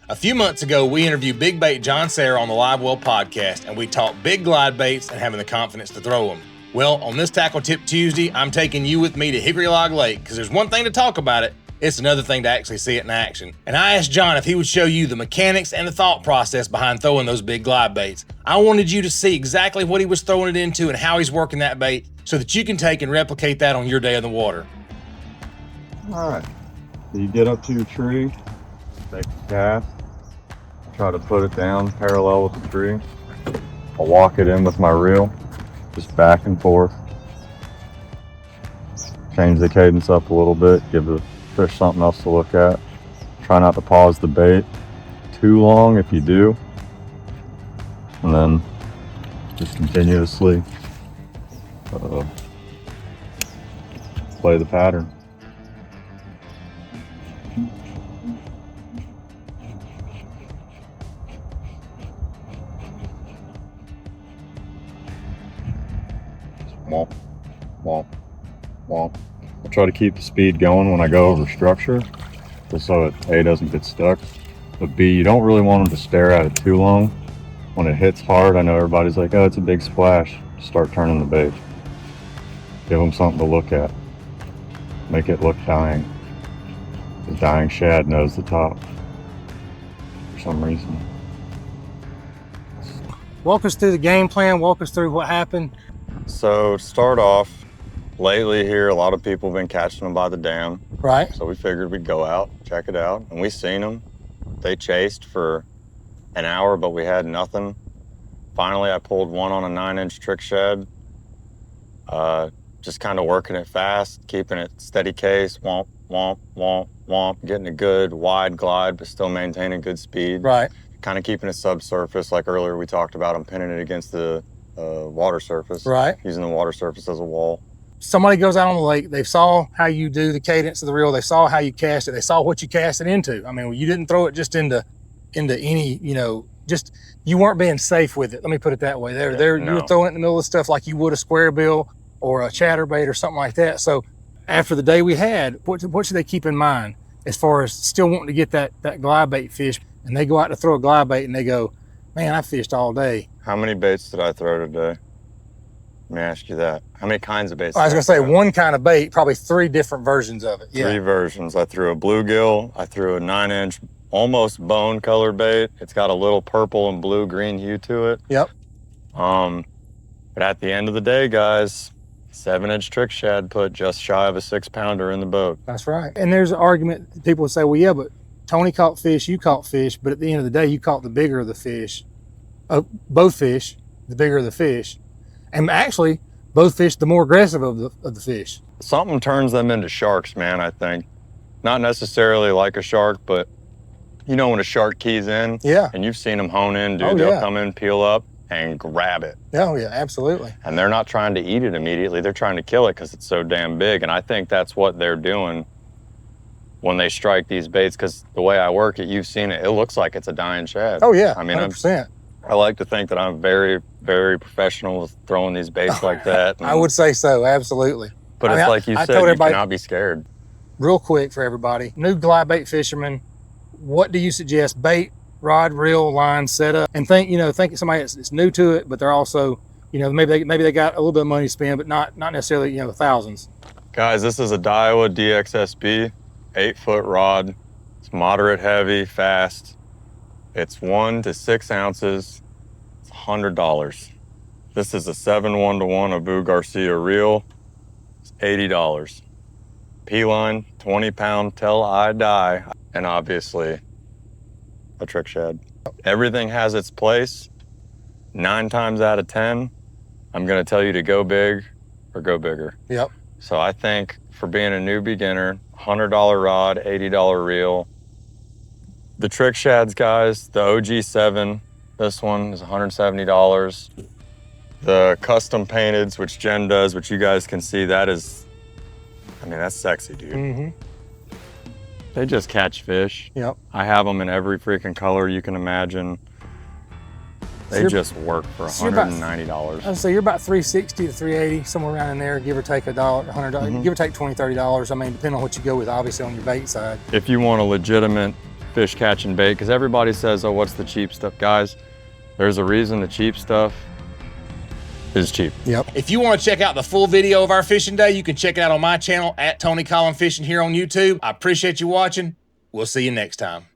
A few months ago, we interviewed Big Bait John Serra on the Livewell podcast, and we talked big glide baits and having the confidence to throw them. Well, on this Tackle Tip Tuesday, I'm taking you with me to Hickory Log Lake, because there's one thing to talk about it, it's another thing to actually see it in action. And I asked John if he would show you the mechanics and the thought process behind throwing those big glide baits. I wanted you to see exactly what he was throwing it into and how he's working that bait so that you can take and replicate that on your day in the water. All right, so you get up to a tree, take the cast, try to put it down parallel with the tree. I'll walk it in with my reel, just back and forth. Change the cadence up a little bit, give the fish something else to look at. Try not to pause the bait too long if you do. And then just continuously play the pattern. Womp, womp, womp. I try to keep the speed going when I go over structure, just so it A, doesn't get stuck, but B, you don't really want them to stare at it too long. When it hits hard, I know everybody's like, oh, it's a big splash. Start turning the bait. Give them something to look at. Make it look dying. The dying shad knows the top for some reason. Walk us through the game plan, walk us through what happened. So to start off, lately here, a lot of people have been catching them by the dam. Right. So we figured we'd go out, check it out, and we seen them. They chased for an hour, but we had nothing. Finally, I pulled one on a 9-inch trick shad. Just kind of working it fast, keeping it steady case, womp, womp, womp, womp, getting a good wide glide, but still maintaining good speed. Right. Kind of keeping it subsurface, like earlier we talked about. I'm pinning it against the water surface. Right. Using the water surface as a wall. Somebody goes out on the lake, they saw how you do the cadence of the reel, they saw how you cast it, they saw what you cast it into. I mean, you didn't throw it just into any, just, you weren't being safe with it. Let me put it that way. You were throwing it in the middle of stuff like you would a square bill or a chatterbait or something like that. So after the day we had, what should they keep in mind as far as still wanting to get that glide bait fish, and they go out to throw a glide bait and they go, man, I fished all day. How many baits did I throw today? Let me ask you that. How many kinds of baits? I was going to say one kind of bait, probably 3 different versions of it. Yeah. 3 versions. I threw a bluegill. I threw a 9-inch, almost bone colored bait. It's got a little purple and blue-green hue to it. Yep. But at the end of the day, guys, 7-inch trick shad put just shy of a 6-pounder in the boat. That's right. And there's an argument. People would say, well, yeah, but Tony caught fish, you caught fish, but at the end of the day, you caught the bigger of the fish. Both fish, the bigger of the fish. And actually, both fish the more aggressive of the fish. Something turns them into sharks, man, I think. Not necessarily like a shark, but you know when a shark keys in? Yeah. And you've seen them hone in, dude. They'll come in, peel up, and grab it. Oh, yeah, absolutely. And they're not trying to eat it immediately. They're trying to kill it because it's so damn big. And I think that's what they're doing when they strike these baits, because the way I work it, you've seen it, it looks like it's a dying shad. Oh, yeah, I mean, 100%. I like to think that I'm very, very professional with throwing these baits like that. I would say so, absolutely. But it's like you said, you cannot be scared. Real quick for everybody, new glide bait fishermen, what do you suggest? Bait, rod, reel, line, setup, and think somebody that's new to it, but they're also, maybe they got a little bit of money to spend, but not necessarily, thousands. Guys, this is a Daiwa DXSB, 8-foot rod. It's moderate heavy, fast. It's 1 to 6 ounces. It's $100. This is a 7-1-1 Abu Garcia reel. It's $80. P-line, 20-pound till I die, and obviously a trick shad. Everything has its place. 9 times out of 10, I'm gonna tell you to go big or go bigger. Yep. So I think for being a new beginner, $100 rod, $80 reel. The trick shads, guys, the OG7, this one is $170. The custom painteds, which Jen does, which you guys can see, that's sexy, dude. Mm-hmm. They just catch fish. Yep. I have them in every freaking color you can imagine. They just work for $190. I'd say you're about $360 to $380, somewhere around in there, give or take $100, give or take $20, $30. I mean, depending on what you go with, obviously, on your bait side. If you want a legitimate fish catching bait, because everybody says, oh, what's the cheap stuff? Guys, there's a reason the cheap stuff is cheap. Yep. If you want to check out the full video of our fishing day, you can check it out on my channel at Tony Collum Fishing here on YouTube. I appreciate you watching. We'll see you next time.